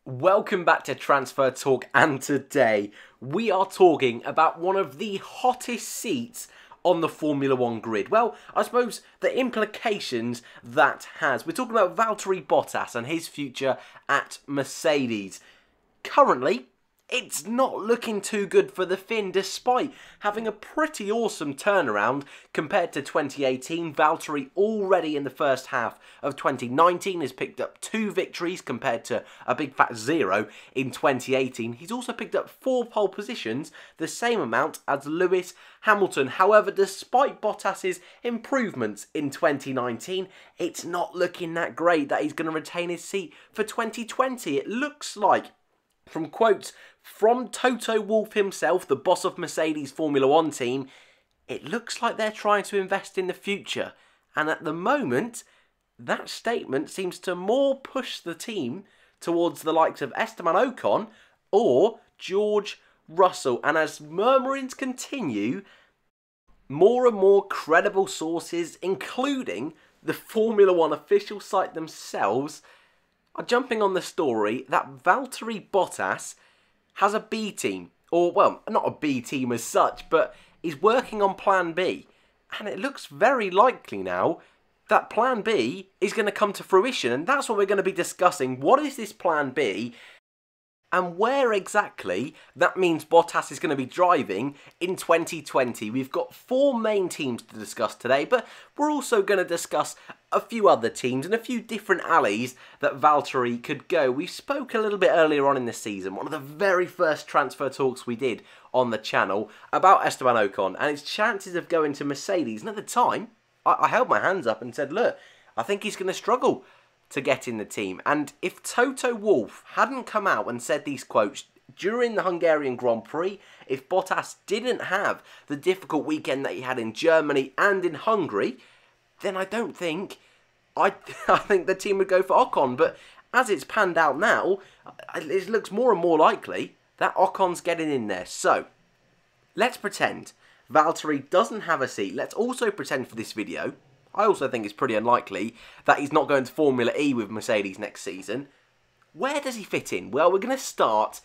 Welcome back to Transfer Talk, and today we are talking about one of the hottest seats on the Formula One grid. Well, I suppose the implications that has. We're talking about Valtteri Bottas and his future at Mercedes. Currently, it's not looking too good for the Finn, despite having a pretty awesome turnaround compared to 2018. Valtteri already in the first half of 2019 has picked up 2 victories compared to a big fat 0 in 2018. He's also picked up 4 pole positions, the same amount as Lewis Hamilton. However, despite Bottas's improvements in 2019, it's not looking that great that he's going to retain his seat for 2020. It looks like, from quotes from Toto Wolff himself, the boss of Mercedes Formula One team, it looks like they're trying to invest in the future. And at the moment, that statement seems to more push the team towards the likes of Esteban Ocon or George Russell. And as murmurings continue, more and more credible sources, including the Formula One official site themselves, are jumping on the story that Valtteri Bottas has a B team. Or, well, not a B team as such, but he's working on Plan B. And it looks very likely now that Plan B is going to come to fruition. And that's what we're going to be discussing. What is this Plan B? And where exactly that means Bottas is going to be driving in 2020. We've got 4 main teams to discuss today, but we're also going to discuss a few other teams and a few different alleys that Valtteri could go. We spoke a little bit earlier on in the season, one of the very first transfer talks we did on the channel, about Esteban Ocon and his chances of going to Mercedes. And at the time, I held my hands up and said, look, I think he's going to struggle to get in the team. And if Toto Wolff hadn't come out and said these quotes during the Hungarian Grand Prix, if Bottas didn't have the difficult weekend that he had in Germany and in Hungary, then I think the team would go for Ocon. But as it's panned out now, it looks more and more likely that Ocon's getting in there. So, let's pretend Valtteri doesn't have a seat. Let's also pretend for this video, I also think it's pretty unlikely that he's not going to Formula E with Mercedes next season. Where does he fit in? Well, we're going to start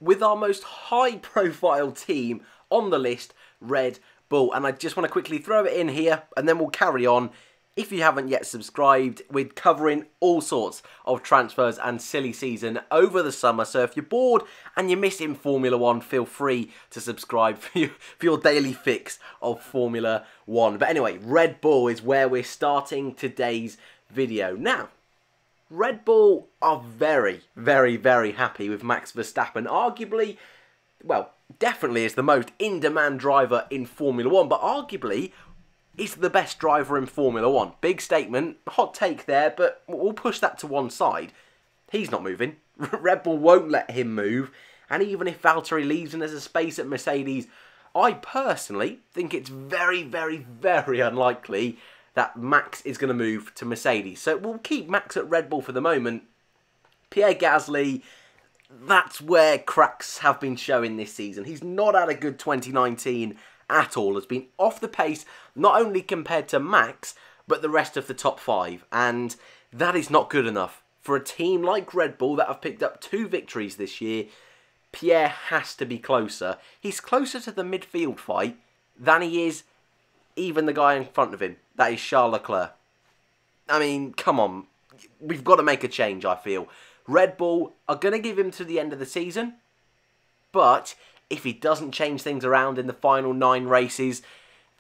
with our most high-profile team on the list, Red Bull. And I just want to quickly throw it in here, and then we'll carry on. If you haven't yet subscribed, we're covering all sorts of transfers and silly season over the summer. So if you're bored and you're missing Formula One, feel free to subscribe for your daily fix of Formula One. But anyway, Red Bull is where we're starting today's video. Now, Red Bull are very, very, very happy with Max Verstappen. Arguably, well, definitely is the most in-demand driver in Formula One, but arguably he's the best driver in Formula One. Big statement, hot take there, but we'll push that to one side. He's not moving. Red Bull won't let him move. And even if Valtteri leaves and there's a space at Mercedes, I personally think it's very, very, very unlikely that Max is going to move to Mercedes. So we'll keep Max at Red Bull for the moment. Pierre Gasly, that's where cracks have been showing this season. He's not had a good 2019 at all. Has been off the pace, not only compared to Max, but the rest of the top 5. And that is not good enough. For a team like Red Bull that have picked up 2 victories this year, Pierre has to be closer. He's closer to the midfield fight than he is even the guy in front of him. That is Charles Leclerc. I mean, come on. We've got to make a change, I feel. Red Bull are going to give him to the end of the season, but if he doesn't change things around in the final 9 races,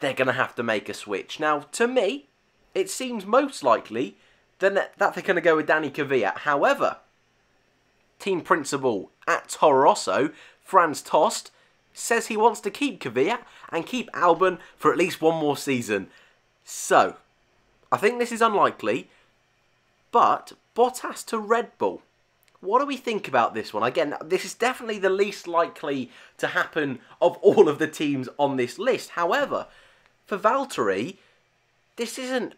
they're going to have to make a switch. Now, to me, it seems most likely that they're going to go with Danny Kvyat. However, team principal at Toro Rosso, Franz Tost, says he wants to keep Kvyat and keep Albon for at least one more season. So, I think this is unlikely, but Bottas to Red Bull. What do we think about this one? Again, this is definitely the least likely to happen of all of the teams on this list. However, for Valtteri, this isn't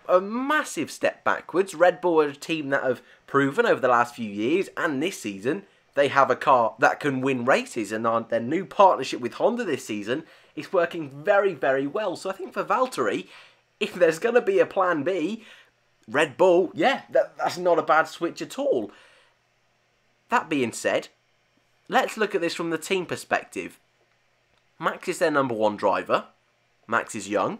a massive step backwards. Red Bull are a team that have proven over the last few years and this season they have a car that can win races, and their new partnership with Honda this season is working very, very well. So I think for Valtteri, if there's going to be a plan B, Red Bull, yeah, that's not a bad switch at all. That being said, let's look at this from the team perspective. Max is their number one driver. Max is young.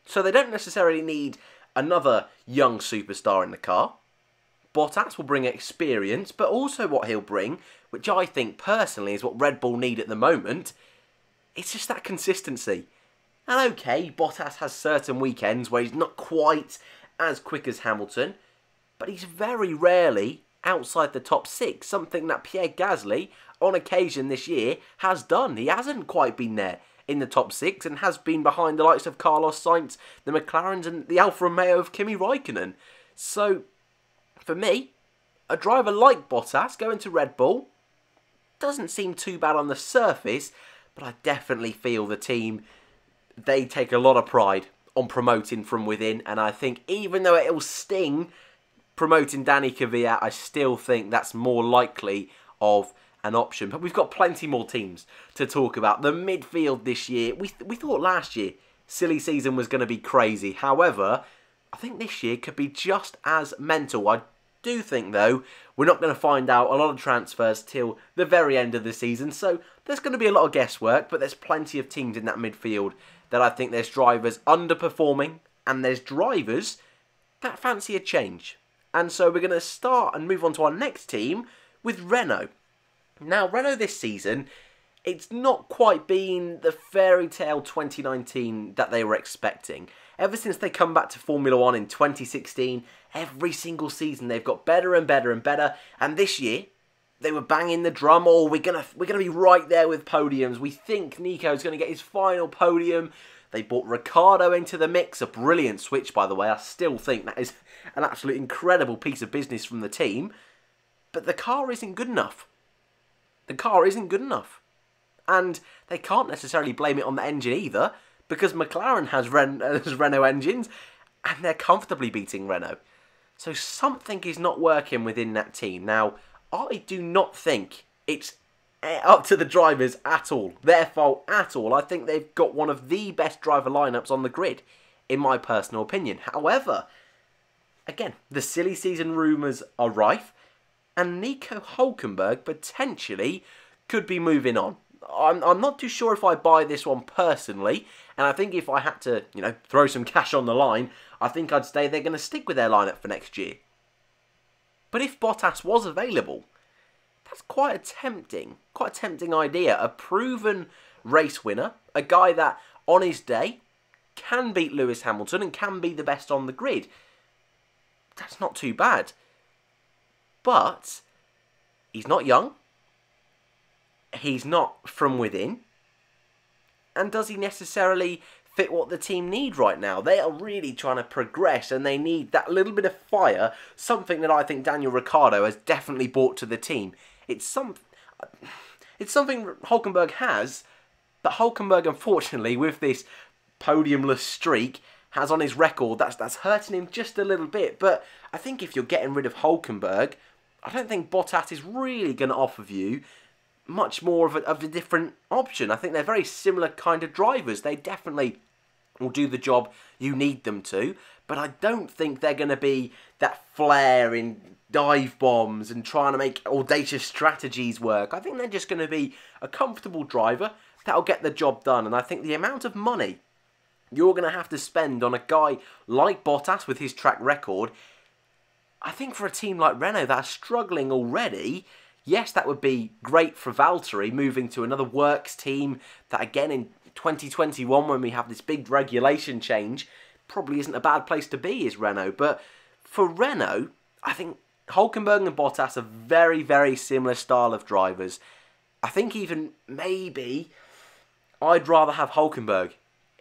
So they don't necessarily need another young superstar in the car. Bottas will bring experience, but also what he'll bring, which I think personally is what Red Bull need at the moment, it's just that consistency. And okay, Bottas has certain weekends where he's not quite as quick as Hamilton, but he's very rarely outside the top 6, something that Pierre Gasly, on occasion this year, has done. He hasn't quite been there in the top 6 and has been behind the likes of Carlos Sainz, the McLarens and the Alfa Romeo of Kimi Raikkonen. So, for me, a driver like Bottas going to Red Bull doesn't seem too bad on the surface, but I definitely feel the team, they take a lot of pride on promoting from within, and I think even though it'll sting promoting Danny Kvyat, I still think that's more likely of an option. But we've got plenty more teams to talk about. The midfield this year, we thought last year, silly season was going to be crazy. However, I think this year could be just as mental. I do think, though, we're not going to find out a lot of transfers till the very end of the season. So there's going to be a lot of guesswork, but there's plenty of teams in that midfield that I think there's drivers underperforming and there's drivers that fancy a change. And so we're going to start and move on to our next team with Renault. Now, Renault this season, it's not quite been the fairy tale 2019 that they were expecting. Ever since they come back to Formula 1 in 2016, every single season they've got better and better and better. And this year, they were banging the drum, oh, we're gonna be right there with podiums. We think Nico's going to get his final podium. They brought Ricciardo into the mix, a brilliant switch, by the way. I still think that is an absolute incredible piece of business from the team. But the car isn't good enough. The car isn't good enough. And they can't necessarily blame it on the engine either, because McLaren has Renault engines, and they're comfortably beating Renault. So something is not working within that team. Now, I do not think it's up to the drivers at all, their fault at all. I think they've got one of the best driver lineups on the grid, in my personal opinion. However, again, the silly season rumours are rife, and Nico Hülkenberg potentially could be moving on. I'm not too sure if I buy this one personally, and I think if I had to, throw some cash on the line, I think I'd say they're going to stick with their lineup for next year. But if Bottas was available, that's quite a tempting idea. A proven race winner, a guy that on his day can beat Lewis Hamilton and can be the best on the grid. That's not too bad. But he's not young. He's not from within. And does he necessarily fit what the team need right now? They are really trying to progress and they need that little bit of fire, something that I think Daniel Ricciardo has definitely brought to the team. It's something Hülkenberg has, but Hülkenberg, unfortunately, with this podiumless streak, has on his record that's hurting him just a little bit. But I think if you're getting rid of Hülkenberg, I don't think Bottas is really going to offer you much more of a different option. I think they're very similar kind of drivers. They definitely will do the job you need them to, but I don't think they're going to be that flair in dive bombs and trying to make audacious strategies work. I think they're just going to be a comfortable driver that'll get the job done. And I think the amount of money you're going to have to spend on a guy like Bottas with his track record, I think for a team like Renault that are struggling already, yes, that would be great for Valtteri moving to another works team that, again, in 2021, when we have this big regulation change, probably isn't a bad place to be, is Renault. But for Renault, I think Hülkenberg and Bottas are very, very similar style of drivers. I think even maybe I'd rather have Hülkenberg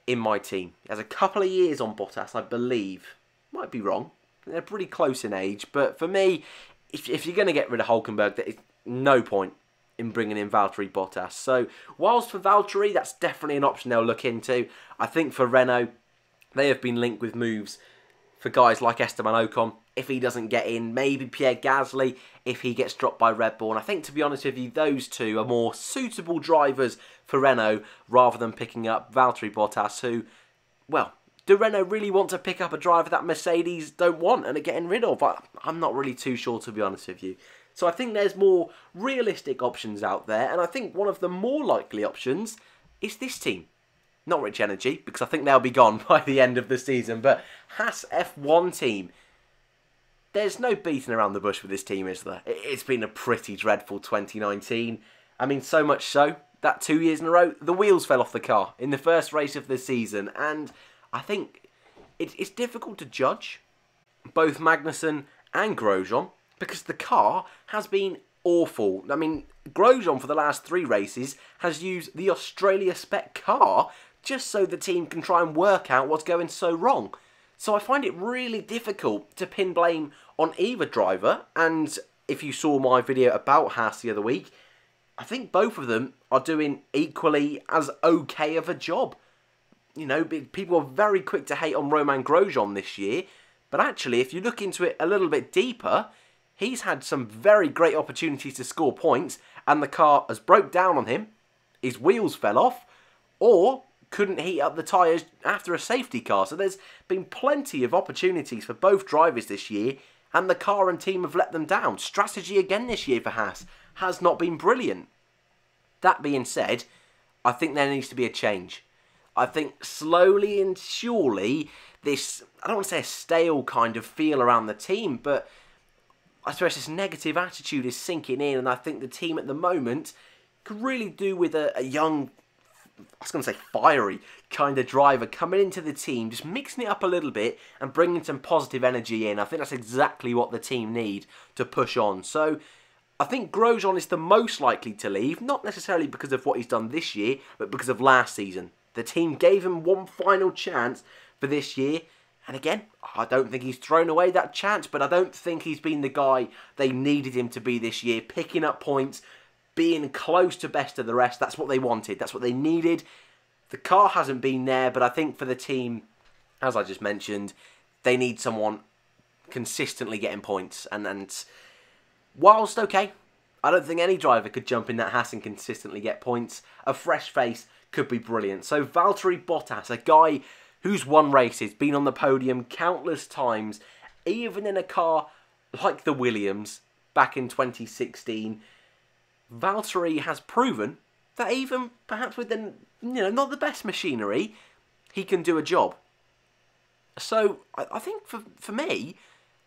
in my team. He has a couple of years on Bottas, I believe. Might be wrong. They're pretty close in age. But for me, if you're going to get rid of Hülkenberg, there is no point in bringing in Valtteri Bottas. So, whilst for Valtteri, that's definitely an option they'll look into. I think for Renault, they have been linked with moves for guys like Esteban Ocon. If he doesn't get in, maybe Pierre Gasly if he gets dropped by Red Bull. And I think, to be honest with you, those two are more suitable drivers for Renault rather than picking up Valtteri Bottas, who, well, do Renault really want to pick up a driver that Mercedes don't want and are getting rid of? I'm not really too sure, to be honest with you. So I think there's more realistic options out there, and I think one of the more likely options is this team. Norwich Energy, because I think they'll be gone by the end of the season, but Haas F1 team. There's no beating around the bush with this team, is there? It's been a pretty dreadful 2019. I mean, so much so that 2 years in a row, the wheels fell off the car in the first race of the season, and I think it's difficult to judge both Magnussen and Grosjean because the car has been awful. I mean, Grosjean for the last 3 races has used the Australia spec car just so the team can try and work out what's going so wrong. So I find it really difficult to pin blame on either driver, and if you saw my video about Haas the other week, I think both of them are doing equally as okay of a job. You know, people are very quick to hate on Romain Grosjean this year, but actually, if you look into it a little bit deeper, he's had some very great opportunities to score points, and the car has broke down on him, his wheels fell off, or couldn't heat up the tyres after a safety car. So there's been plenty of opportunities for both drivers this year, and the car and team have let them down. Strategy again this year for Haas has not been brilliant. That being said, I think there needs to be a change. I think slowly and surely this, I don't want to say a stale kind of feel around the team, but I suppose this negative attitude is sinking in, and I think the team at the moment could really do with a young, I was going to say fiery kind of driver coming into the team, just mixing it up a little bit and bringing some positive energy in. I think that's exactly what the team need to push on. So I think Grosjean is the most likely to leave, not necessarily because of what he's done this year, but because of last season. The team gave him one final chance for this year, and again, I don't think he's thrown away that chance, but I don't think he's been the guy they needed him to be this year, picking up points, being close to best of the rest. That's what they wanted. That's what they needed. The car hasn't been there, but I think for the team, as I just mentioned, they need someone consistently getting points. And whilst, okay, I don't think any driver could jump in that Haas and consistently get points, a fresh face could be brilliant. So Valtteri Bottas, a guy who's won races, been on the podium countless times, even in a car like the Williams back in 2016, Valtteri has proven that even perhaps with the, not the best machinery, he can do a job. So I think for me,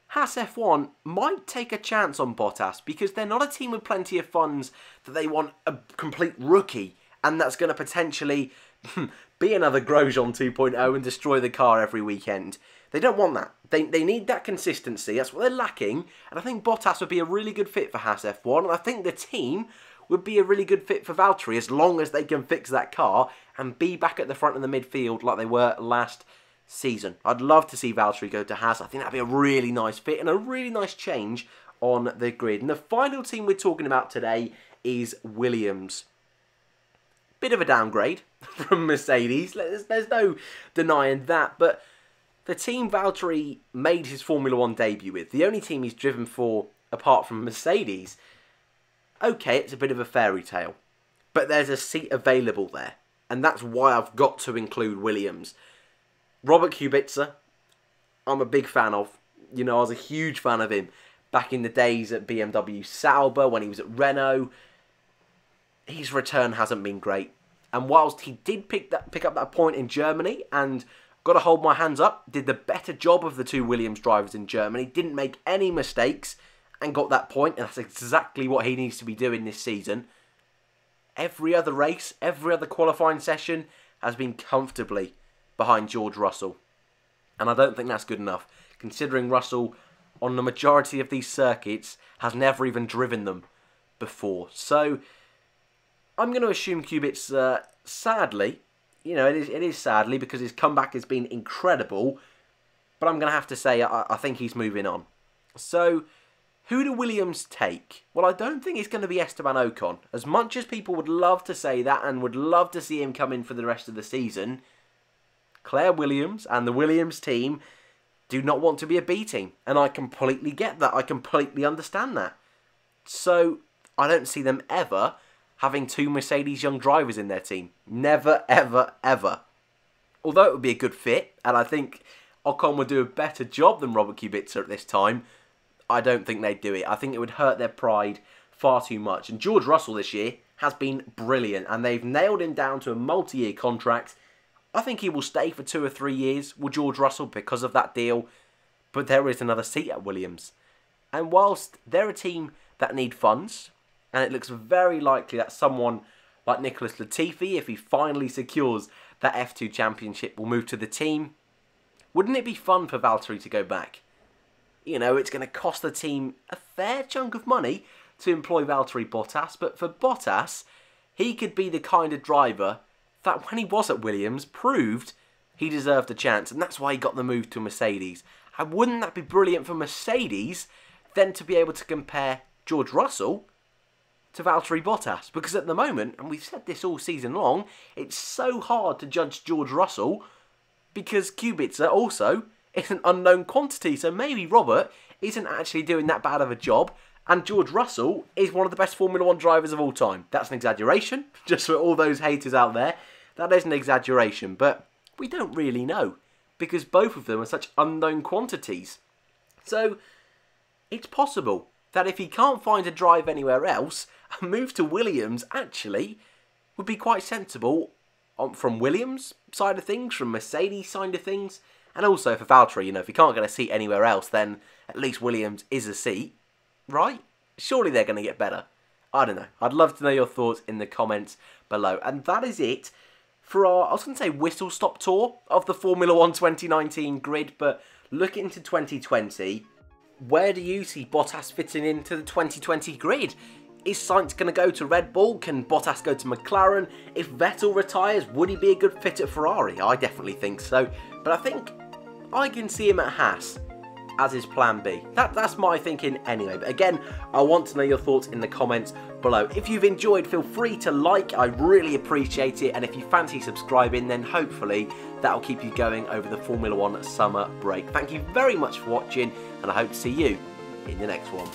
Haas F1 might take a chance on Bottas because they're not a team with plenty of funds that they want a complete rookie and that's going to potentially be another Grosjean 2.0 and destroy the car every weekend. They don't want that. They need that consistency. That's what they're lacking. And I think Bottas would be a really good fit for Haas F1. And I think the team would be a really good fit for Valtteri as long as they can fix that car and be back at the front of the midfield like they were last season. I'd love to see Valtteri go to Haas. I think that'd be a really nice fit and a really nice change on the grid. And the final team we're talking about today is Williams. Bit of a downgrade from Mercedes. There's no denying that. But the team Valtteri made his Formula 1 debut with, the only team he's driven for apart from Mercedes, okay, it's a bit of a fairy tale. But there's a seat available there. And that's why I've got to include Williams. Robert Kubica, I'm a big fan of. I was a huge fan of him back in the days at BMW Sauber, when he was at Renault. His return hasn't been great. And whilst he did pick up that point in Germany, and got to hold my hands up, did the better job of the two Williams drivers in Germany, didn't make any mistakes, and got that point, and that's exactly what he needs to be doing this season. Every other race, every other qualifying session has been comfortably behind George Russell. And I don't think that's good enough, considering Russell, on the majority of these circuits, has never even driven them before. So I'm going to assume Kubica, sadly, it is sadly because his comeback has been incredible, but I'm going to have to say I think he's moving on. So who do Williams take? Well, I don't think it's going to be Esteban Ocon. As much as people would love to say that and would love to see him come in for the rest of the season, Claire Williams and the Williams team do not want to be a B team. And I completely get that. I completely understand that. So I don't see them ever having two Mercedes young drivers in their team. Never, ever, ever. Although it would be a good fit, and I think Ocon would do a better job than Robert Kubica at this time, I don't think they'd do it. I think it would hurt their pride far too much. And George Russell this year has been brilliant, and they've nailed him down to a multi-year contract. I think he will stay for 2 or 3 years with George Russell because of that deal, but there is another seat at Williams. And whilst they're a team that need funds, and it looks very likely that someone like Nicholas Latifi, if he finally secures that F2 championship, will move to the team, wouldn't it be fun for Valtteri to go back? You know, it's going to cost the team a fair chunk of money to employ Valtteri Bottas, but for Bottas, he could be the kind of driver that when he was at Williams proved he deserved a chance, and that's why he got the move to Mercedes. And wouldn't that be brilliant for Mercedes then to be able to compare George Russell to Valtteri Bottas? Because at the moment, and we've said this all season long, it's so hard to judge George Russell because Kubica also is an unknown quantity. So maybe Robert isn't actually doing that bad of a job, and George Russell is one of the best Formula 1 drivers of all time. That's an exaggeration, just for all those haters out there. That is an exaggeration, but we don't really know, because both of them are such unknown quantities. So, it's possible that if he can't find a drive anywhere else, a move to Williams actually would be quite sensible from Williams' side of things, from Mercedes' side of things, and also for Valtteri. You know, if he can't get a seat anywhere else, then at least Williams is a seat, right? Surely they're going to get better. I don't know. I'd love to know your thoughts in the comments below. And that is it for our, I was going to say, whistle-stop tour of the Formula 1 2019 grid, but looking to 2020, where do you see Bottas fitting into the 2020 grid? Is Sainz going to go to Red Bull? Can Bottas go to McLaren? If Vettel retires, would he be a good fit at Ferrari? I definitely think so. But I think I can see him at Haas as his plan B. That's my thinking anyway. But again, I want to know your thoughts in the comments below. If you've enjoyed, feel free to like. I really appreciate it. And if you fancy subscribing, then hopefully that'll keep you going over the Formula 1 summer break. Thank you very much for watching, and I hope to see you in the next one.